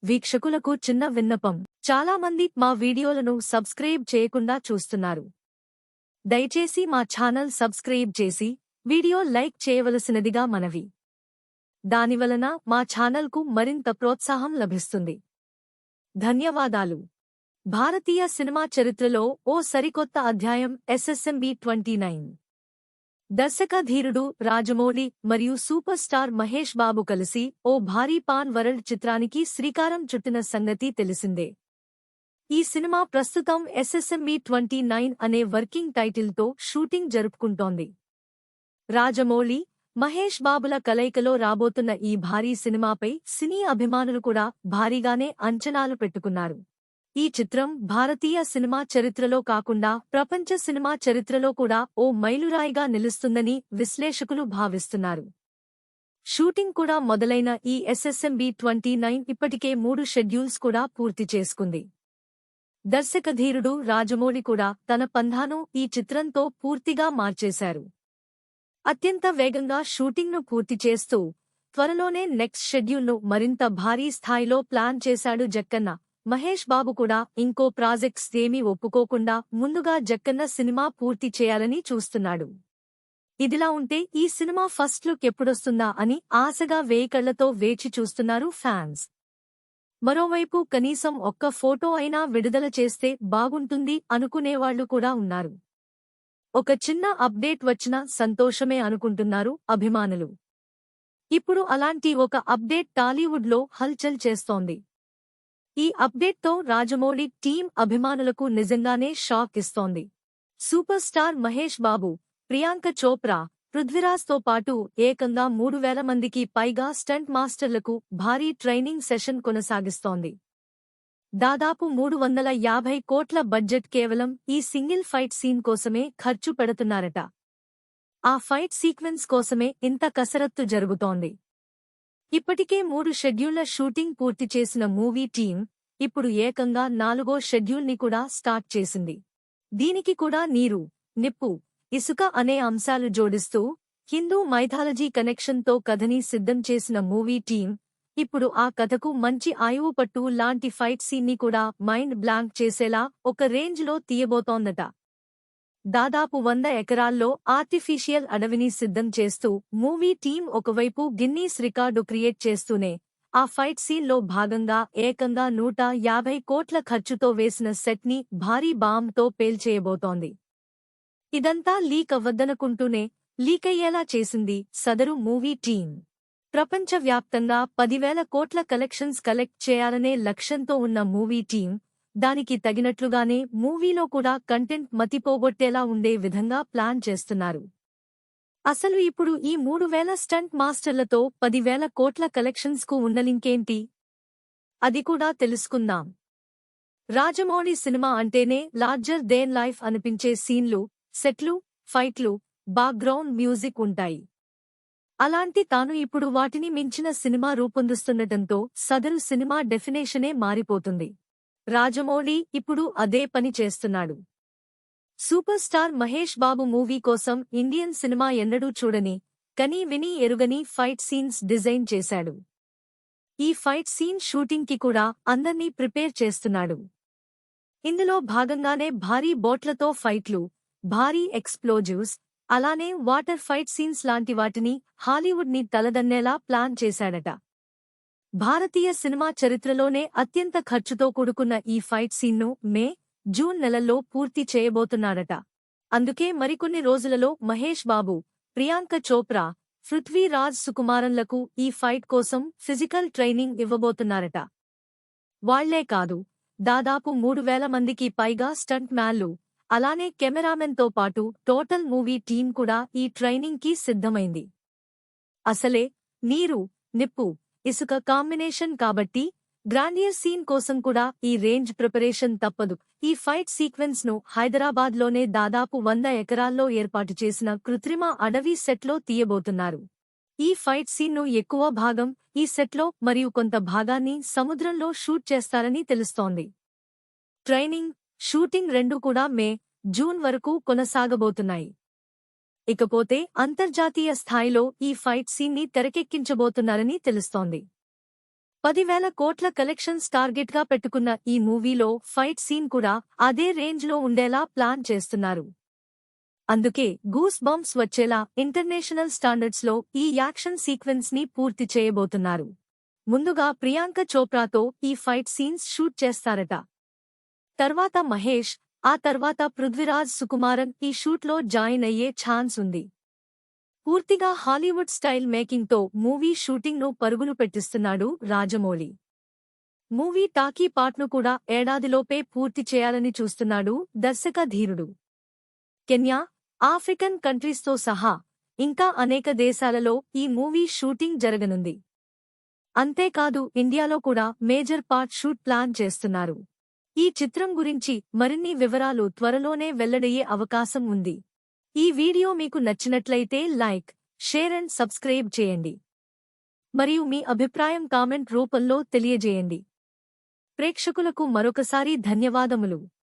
వీక్షకులకు చిన్న విన్నపం. చాలా మంది మా వీడియోలను సబ్స్క్రైబ్ చేయకుండా చూస్తున్నారు. దయచేసి మా ఛానల్ సబ్స్క్రైబ్ చేసి వీడియో లైక్ చేయవలసినదిగా మనవి. దానివలన మా ఛానల్కు మరింత ప్రోత్సాహం లభిస్తుంది. ధన్యవాదాలు. భారతీయ సినిమా చరిత్రలో ఓ సరికొత్త అధ్యాయం ఎస్ఎస్ఎంబి 29. దర్శకధీరుడు రాజమౌళి మరియు సూపర్ స్టార్ మహేష్ బాబు కలిసి ఓ భారీ పాన్ వరల్డ్ చిత్రానికి శ్రీకారం చుట్టిన సంగతి తెలిసిందే. ఈ సినిమా ప్రస్తుతం ఎస్ఎస్ఎంబి 29 అనే వర్కింగ్ టైటిల్తో షూటింగ్ జరుపుకుంటోంది. రాజమౌళి, మహేష్ బాబుల కలయికలో రాబోతున్న ఈ భారీ సినిమాపై సినీ అభిమానులు కూడా భారీగానే అంచనాలు పెట్టుకున్నారు. ఈ చిత్రం భారతీయ సినిమా చరిత్రలో కాకుండా ప్రపంచ సినిమా చరిత్రలో కూడా ఓ మైలురాయిగా నిలుస్తుందని విశ్లేషకులు భావిస్తున్నారు. షూటింగ్ కూడా మొదలైన ఈ ఎస్ఎస్ఎంబి 29 ఇప్పటికే 3 షెడ్యూల్స్ కూడా పూర్తి చేసుకుంది. దర్శకధీరుడు రాజమౌళి కూడా తన పంథాను ఈ చిత్రంతో పూర్తిగా మార్చేశారు. అత్యంత వేగంగా షూటింగ్ను పూర్తి చేస్తూ త్వరలోనే నెక్స్ట్ షెడ్యూల్ను మరింత భారీ స్థాయిలో ప్లాన్ చేశాడు జక్కన్న. మహేష్ బాబు కూడా ఇంకో ప్రాజెక్ట్స్ ఏమీ ఒప్పుకోకుండా ముందుగా జక్కన్న సినిమా పూర్తి చేయాలని చూస్తున్నాడు. ఇదిలా ఉంటే ఈ సినిమా ఫస్ట్ లుక్ ఎప్పుడొస్తుందా అని ఆశగా వేయికళ్లతో వేచి చూస్తున్నారు ఫ్యాన్స్. మరోవైపు కనీసం ఒక్క ఫోటో అయినా విడుదల చేస్తే బాగుంటుంది అనుకునేవాళ్లు కూడా ఉన్నారు. ఒక చిన్న అప్డేట్ వచ్చినా సంతోషమే అనుకుంటున్నారు అభిమానులు. ఇప్పుడు అలాంటి ఒక అప్డేట్ టాలీవుడ్లో హల్చల్ చేస్తోంది. ఈ అప్డేట్తో రాజమౌళి టీం అభిమానులకు నిజంగానే షాక్ ఇస్తోంది. సూపర్ స్టార్ మహేష్ బాబు, ప్రియాంక చోప్రా, పృథ్వీరాజ్తో పాటు ఏకంగా 3000 మందికి పైగా స్టంట్ మాస్టర్లకు భారీ ట్రైనింగ్ సెషన్ కొనసాగిస్తోంది. దాదాపు 350 కోట్ల బడ్జెట్ కేవలం ఈ సింగిల్ ఫైట్ సీన్ కోసమే ఖర్చు పెడుతున్నారట. ఆ ఫైట్ సీక్వెన్స్ కోసమే ఇంత కసరత్తు జరుగుతోంది. ఇప్పటికే 3 షెడ్యూళ్ల షూటింగ్ పూర్తి చేసిన మూవీ టీం ఇప్పుడు ఏకంగా 4వ షెడ్యూల్ని కూడా స్టార్ట్ చేసింది. దీనికి కూడా నీరు, నిప్పు, ఇసుక అనే అంశాలు జోడిస్తూ హిందూ మైథాలజీ కనెక్షన్తో కథని సిద్ధం చేసిన మూవీ టీం ఇప్పుడు ఆ కథకు మంచి ఆయువు పట్టు లాంటి ఫైట్ సీన్ని కూడా మైండ్ బ్లాంక్ చేసేలా ఒక రేంజ్లో తీయబోతోందట. దాదాపు 100 ఎకరాల్లో ఆర్టిఫిషియల్ అడవిని సిద్ధం చేస్తూ మూవీ టీం ఒకవైపు గిన్నీస్ రికార్డు క్రియేట్ చేస్తూనే ఆ ఫైట్ సీన్లో భాగంగా ఏకంగా 150 కోట్ల ఖర్చుతో వేసిన సెట్ని భారీ బాంబ్తో పేల్చేయబోతోంది. ఇదంతా లీక్ అవ్వద్దనుకుంటూనే లీకయ్యేలా చేసింది సదరు మూవీ టీం. ప్రపంచవ్యాప్తంగా 10,000 కోట్ల కలెక్షన్స్ కలెక్ట్ చేయాలనే లక్ష్యంతో ఉన్న మూవీ టీం దానికి తగినట్లుగానే మూవీలో కూడా కంటెంట్ మతిపోగొట్టేలా ఉండే విధంగా ప్లాన్ చేస్తున్నారు. అసలు ఇప్పుడు ఈ 3000 స్టంట్ మాస్టర్లతో 10,000 కోట్ల కలెక్షన్స్కు ఉన్న లింకేంటి? అది కూడా తెలుసుకుందాం. రాజమౌళి సినిమా అంటేనే లార్జర్ దేన్ లైఫ్ అనిపించే సీన్లు, సెట్లు, ఫైట్లు, బ్యాక్గ్రౌండ్ మ్యూజిక్ ఉంటాయి. అలాంటి తాను ఇప్పుడు వాటిని మించిన సినిమా రూపొందిస్తుండటంతో సదరు సినిమా డెఫినేషనే మారిపోతుంది. రాజమౌళి ఇప్పుడు అదే పని చేస్తున్నాడు. Super star Mahesh Babu movie కోసం ఇండియన్ సినిమా ఎన్నడూ చూడని, కనీ విని ఎరుగని ఫైట్ సీన్స్ డిజైన్ చేశాడు. ఈ ఫైట్ సీన్ షూటింగ్కి కూడా అందర్నీ ప్రిపేర్ చేస్తున్నాడు. ఇందులో భాగంగానే భారీ బోట్లతో ఫైట్లు, భారీ ఎక్స్ప్లోజివ్స్, అలానే వాటర్ ఫైట్ సీన్స్ లాంటి వాటిని హాలీవుడ్ని తలదన్నేలా ప్లాన్ చేశాడట. భారతీయ సినిమా చరిత్రలోనే అత్యంత ఖర్చుతో కూడుకున్న ఈ ఫైట్ సీన్ను మే, జూన్ నెలల్లో పూర్తి చేయబోతున్నాడట. అందుకే మరికొన్ని రోజులలో మహేష్ బాబు, ప్రియాంక చోప్రా, పృథ్వీరాజ్ సుకుమారన్లకు ఈ ఫైట్ కోసం ఫిజికల్ ట్రైనింగ్ ఇవ్వబోతున్నారట. వాళ్లే కాదు, దాదాపు 3,000 మందికి పైగా స్టంట్ మ్యాన్లు, అలానే కెమెరామెన్తో పాటు టోటల్ మూవీ టీం కూడా ఈ ట్రైనింగ్కి సిద్ధమైంది. అసలే నీరు, నిప్పు, ఇసుక కాంబినేషన్ కాబట్టి గ్రాండియర్ సీన్ కోసం కూడా ఈ రేంజ్ ప్రిపరేషన్ తప్పదు. ఈ ఫైట్ సీక్వెన్స్ ను హైదరాబాద్లోనే దాదాపు 100 ఎకరాల్లో ఏర్పాటు చేసిన కృత్రిమ అడవి సెట్లో తీయబోతున్నారు. ఈ ఫైట్ సీన్ను ఎక్కువ భాగం ఈ సెట్లో మరియు కొంత భాగాన్ని సముద్రంలో షూట్ చేస్తారని తెలుస్తోంది. ట్రైనింగ్, షూటింగ్ రెండూ కూడా మే, జూన్ వరకు కొనసాగబోతున్నాయి. ఇకపోతే అంతర్జాతీయ స్థాయిలో ఈ ఫైట్ సీన్ని తెరకెక్కించబోతున్నారని తెలుస్తోంది. 10,000 కోట్ల కలెక్షన్స్ టార్గెట్గా పెట్టుకున్న ఈ మూవీలో ఫైట్ సీన్ కూడా అదే రేంజ్లో ఉండేలా ప్లాన్ చేస్తున్నారు. అందుకే గూస్ బంప్స్ వచ్చేలా ఇంటర్నేషనల్ స్టాండర్డ్స్లో ఈ యాక్షన్ సీక్వెన్స్ ని పూర్తి చేయబోతున్నారు. ముందుగా ప్రియాంక చోప్రాతో ఈ ఫైట్ సీన్స్ షూట్ చేస్తారట. తర్వాత మహేష్, ఆ తర్వాత పృథ్వీరాజ్ సుకుమారన్ ఈ షూట్లో జాయిన్ అయ్యే ఛాన్స్ ఉంది. పూర్తిగా హాలీవుడ్ స్టైల్ మేకింగ్తో మూవీ షూటింగ్ను పరుగులు పెట్టిస్తున్నాడు రాజమౌళి. మూవీ టాకీ పార్ట్ను కూడా ఏడాదిలోపే పూర్తి చేయాలని చూస్తున్నాడు దర్శక ధీరుడు. కెన్యా, ఆఫ్రికన్ కంట్రీస్తో సహా ఇంకా అనేక దేశాలలో ఈ మూవీ షూటింగ్ జరగనుంది. అంతేకాదు ఇండియాలో కూడా మేజర్ పార్ట్ షూట్ ప్లాన్ చేస్తున్నారు. ఈ చిత్రం గురించి మరిన్ని వివరాలు త్వరలోనే వెల్లడయ్యే అవకాశం ఉంది. ఈ వీడియో మీకు నచ్చినట్లయితే లైక్, షేర్ అండ్ సబ్స్క్రైబ్ చేయండి. మరియు మీ అభిప్రాయం కామెంట్ రూపంలో తెలియజేయండి. ప్రేక్షకులకు మరొకసారి ధన్యవాదములు.